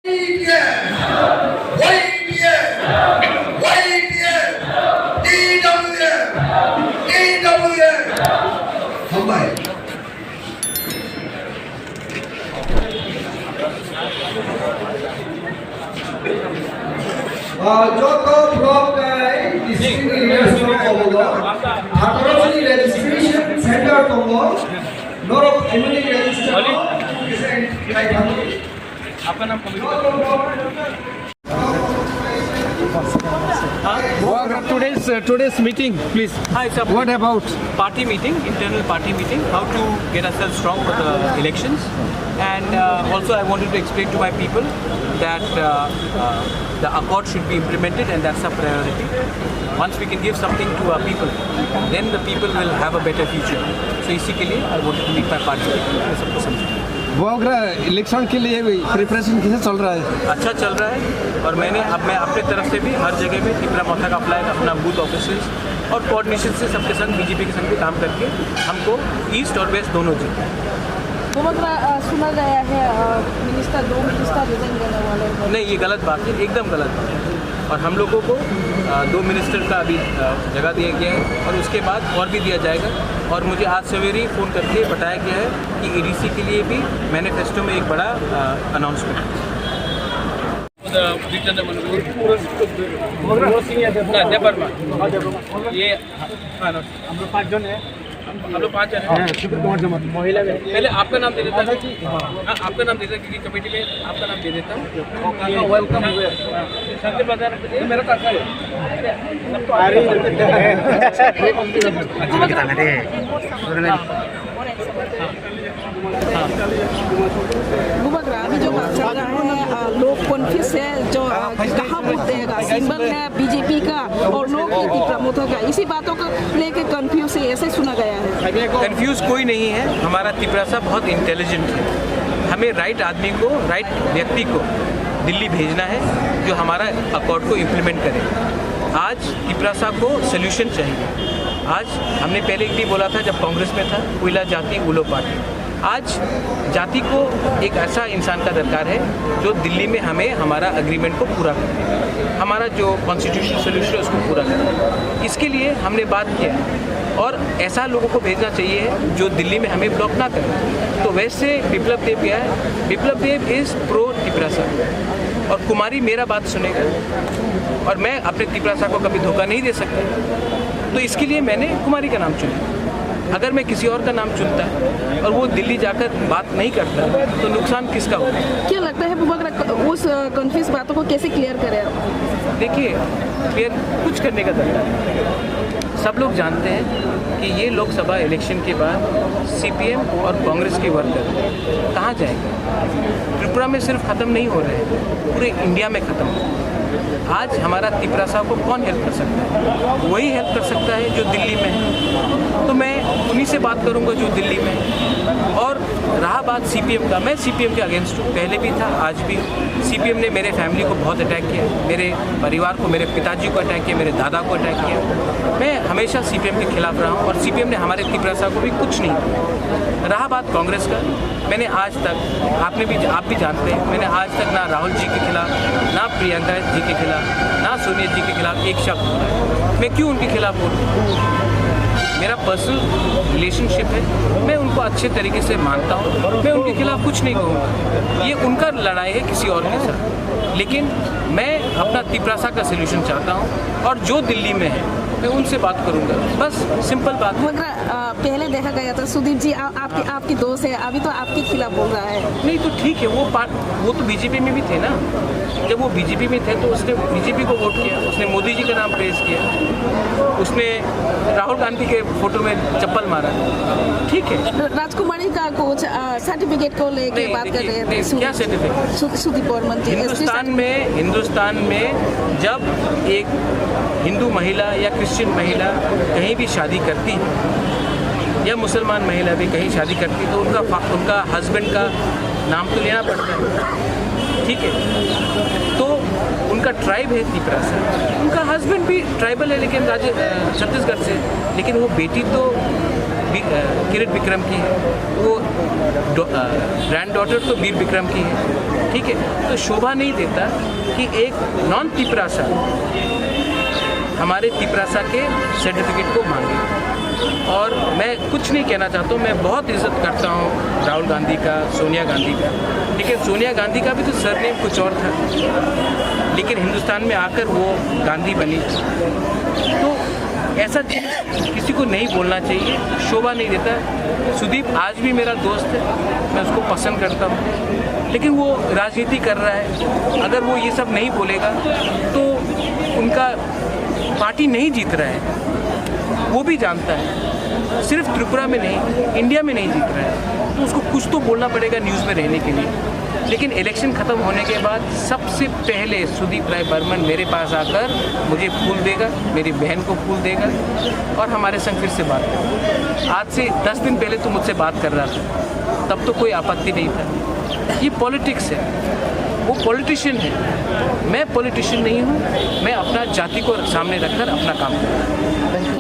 Joko Blogai District Leadership Komodo, Hatorasi Registration Center Komodo, Norok Emily Register, आपका नाम today's meeting, please. Hi, it's a What about? party meeting, internal party meeting, how to get ourselves strong for the elections. And also I wanted to explain to my people that the accord should be implemented, and that's a priority. Once we can give something to our people, then the people will have a better future. So इसी के लिए I wanted to meet my party meeting. मैं सबको समझाऊँ। Bogra election के लिए preparation कैसे चल रहा है? अच्छा चल रहा है, और मैं अपने तरफ से भी हर जगह में तिपरा मोथा का फ्लैग, अपना बूथ ऑफिसर्स और कोऑर्डिनेशन से सबके संग बीजेपी के संग भी काम करके हमको ईस्ट और वेस्ट दोनों जीते। सुना गया है दो मिनिस्टर रिजाइन करने वाले। नहीं, ये गलत बात है, एकदम गलत बात है। और हम लोगों को 2 मिनिस्टर का अभी जगह दिया गया है, और उसके बाद और भी दिया जाएगा। और मुझे आज सवेरे फ़ोन करके बताया गया है कि एडीसी के लिए भी मैनिफेस्टो में एक बड़ा अनाउंसमेंट है। ये हम लोग 5 जन हैं, हम लोग 5 जन हैं। महिला में पहले आपका नाम दे देता हूँ। हाँ, आपका नाम दे देता, क्योंकि कमेटी में आपका नाम दे देता हूँ। वेलकम। संजय बाजार मेरा काका अभी जो बात चल रहा है, लोग कन्फ्यूज है, जो कहाँ वोट देगा, सिंबल है बीजेपी का और लोग तिपरा मोथा का, इसी बातों को लेके कन्फ्यूज है, ऐसे सुना गया है। कंफ्यूज कोई नहीं है, हमारा तिपरा साहब बहुत इंटेलिजेंट है। हमें राइट आदमी को, राइट व्यक्ति को दिल्ली भेजना है जो हमारा अकॉर्ड को इम्प्लीमेंट करे। आज तिपरा साहब को सोल्यूशन चाहिए। आज हमने पहले एक भी बोला था जब कांग्रेस में था, कोयला जाति उलो पार्टी। आज जाति को एक ऐसा इंसान का दरकार है जो दिल्ली में हमें हमारा एग्रीमेंट को पूरा करे, हमारा जो कॉन्स्टिट्यूशनल सोल्यूशन है उसको पूरा करे। इसके लिए हमने बात किया, और ऐसा लोगों को भेजना चाहिए जो दिल्ली में हमें ब्लॉक ना करे। तो वैसे बिप्लब देव गया है, बिप्लब देव इज़ प्रो तिपरा साहब, और कुमारी मेरा बात सुनेगा, और मैं अपने तिपरा साहब को कभी धोखा नहीं दे सकता। तो इसके लिए मैंने कुमारी का नाम चुना। अगर मैं किसी और का नाम चुनता और वो दिल्ली जाकर बात नहीं करता तो नुकसान किसका होगा? क्या लगता है उस कन्फ्यूज बातों को कैसे क्लियर करें आप? देखिए, क्लियर कुछ करने का दरकार है। सब लोग जानते हैं कि ये लोकसभा इलेक्शन के बाद सीपीएम और कांग्रेस के वर्कर कहाँ जाएंगे। त्रिपुरा में सिर्फ ख़त्म नहीं हो रहे हैं, पूरे इंडिया में ख़त्म हो। आज हमारा तिपरा साहब को कौन हेल्प कर सकता है? वही हेल्प कर सकता है जो दिल्ली में है। तो मैं उन्हीं से बात करूंगा जो दिल्ली में है। और रहा बात सीपीएम का, मैं सीपीएम के अगेंस्ट हूँ, पहले भी था, आज भी। सीपीएम ने मेरे फैमिली को बहुत अटैक किया, मेरे परिवार को, मेरे पिताजी को अटैक किया, मेरे दादा को अटैक किया। मैं हमेशा सीपीएम के खिलाफ रहा हूँ, और सीपीएम ने हमारे तिपरा साहब को भी कुछ नहीं किया। रहा बात कांग्रेस का, मैंने आज तक, आप भी जानते हैं, मैंने आज तक ना राहुल जी के खिलाफ, ना प्रियंका जी के खिलाफ, ना सोनिया जी के खिलाफ एक शब्द बोला। मैं क्यों उनके खिलाफ बोलूँ? मेरा पर्सनल रिलेशनशिप है, मैं उनको अच्छे तरीके से मानता हूँ, मैं उनके खिलाफ कुछ नहीं कहूँगा। ये उनका लड़ाई है किसी और के साथ, लेकिन मैं अपना तिपरा साहब का सोल्यूशन चाहता हूँ, और जो दिल्ली में है मैं उनसे बात करूंगा, बस सिंपल बात है। मगर पहले देखा गया था सुदीप जी आपकी दोस्त है, अभी तो आपके खिलाफ बोल रहा है। नहीं तो ठीक है, वो तो बीजेपी में भी थे ना। जब वो बीजेपी में थे तो उसने बीजेपी को वोट किया, उसने मोदी जी का नाम प्रेस किया, उसने राहुल गांधी के फोटो में चप्पल मारा, ठीक है। राजकुमारी का कुछ सर्टिफिकेट को लेके बात कर रहे थे। क्या सर्टिफिकेट? सुदीप बर्मन जी, हिंदुस्तान में जब एक हिंदू महिला या क्रिश्चियन महिला कहीं भी शादी करती है, या मुसलमान महिला भी कहीं शादी करती है, तो उनका हस्बैंड का नाम तो लेना पड़ता है, ठीक है। तो उनका ट्राइब है तिपरा से, उनका हस्बैंड भी ट्राइबल है, लेकिन छत्तीसगढ़ से, लेकिन वो बेटी तो किरण विक्रम की है, वो ग्रैंड डॉटर तो वीर विक्रम की है, ठीक है। तो शोभा नहीं देता कि एक नॉन तिपरासा हमारे तिपरासा के सर्टिफिकेट को मांगे। और मैं कुछ नहीं कहना चाहता हूँ, मैं बहुत इज्जत करता हूँ राहुल गांधी का, सोनिया गांधी का, लेकिन सोनिया गांधी का भी तो सरनेम कुछ और था, लेकिन हिंदुस्तान में आकर वो गांधी बनी। तो ऐसा चीज़ किसी को नहीं बोलना चाहिए, शोभा नहीं देता। सुदीप आज भी मेरा दोस्त है, मैं उसको पसंद करता हूँ, लेकिन वो राजनीति कर रहा है। अगर वो ये सब नहीं बोलेगा तो उनका पार्टी नहीं जीत रहा है, वो भी जानता है। सिर्फ त्रिपुरा में नहीं, इंडिया में नहीं जीत रहा है, तो उसको कुछ तो बोलना पड़ेगा न्यूज़ में रहने के लिए। लेकिन इलेक्शन ख़त्म होने के बाद सबसे पहले सुदीप राय बर्मन मेरे पास आकर मुझे फूल देगा, मेरी बहन को फूल देगा और हमारे संग फिर से बात करेगा। आज से 10 दिन पहले तो मुझसे बात कर रहा था, तब तो कोई आपत्ति नहीं था। ये पॉलिटिक्स है, वो पॉलिटिशियन है, मैं पॉलिटिशियन नहीं हूँ। मैं अपना जाति को सामने रखकर अपना काम करता हूँ।